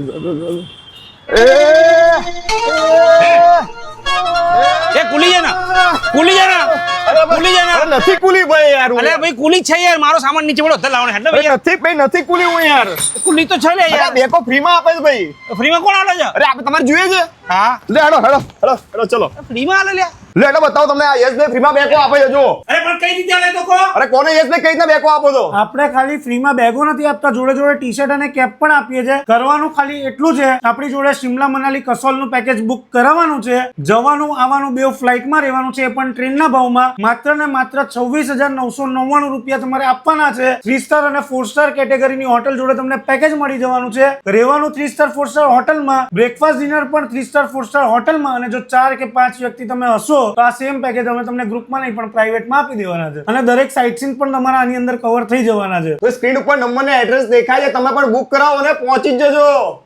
એ કુલી જા ના કુલી જા ના કુલી જા ના નથી કુલી ભાઈ યાર અલે ભાઈ કુલી છે યાર મારો સામાન નીચે પડો ધર લાવવાનો એટલે ભાઈ નથી કુલી હું યાર કુલી તો છે લે યાર બેકો ફ્રી માં આપે છે ભાઈ ફ્રીમાં કોણ આલે છે અરે આપણે તમારે જોઈએ છે હા લે હેડો ચલો ફ્રીમાં આલે લે લે હેડો બતાવો તમને આ યશભાઈ ફ્રી માં બેકો આપે છે જો અરે પણ કઈ રીતે આલે તો કો અરે કોને યશભાઈ કઈ રીતના બેકો આપો છો આપણે ખાલી ફ્રીમાં બેગો નથી આપતા, જોડે જોડે ટી શર્ટ અને કેપ પણ આપીએ છીએ. કરવાનું ખાલી એટલું છે, આપણી જોડે શિમલા મનાલી કસોલનું પેકેજ બુક કરાવવાનું છે. જવાનું આવવાનું બે ફ્લાઇટમાં રહેવાનું છે, એ પણ ટ્રેનના ભાવમાં માત્ર ને માત્ર 26,999 રૂપિયા તમારે આપવાના છે. 3 સ્ટાર અને 4 સ્ટાર કેટેગરીની હોટલ જોડે તમને પેકેજ મળી જવાનું છે. રહેવાનું 3 સ્ટાર 4 સ્ટાર હોટલમાં, બ્રેકફાસ્ટ ડિનર પણ 3 સ્ટાર 4 સ્ટાર હોટલમાં. અને જો 4 કે 5 વ્યક્તિ તમે હશો તો આ સેમ પેકેજ અમે તમને ગ્રુપમાં નહીં પણ પ્રાઇવેટમાં આપી દેવાના છે. અને દરેક સાઇટ સીન પણ તમારા આની અંદર કવર થઈ જવાના છે. તો સ્ક્રીન ઉપર નંબર ને એડ્રેસ દેખાય છે, તમે પણ બુક કરાવો અને પહોંચી જ જજો.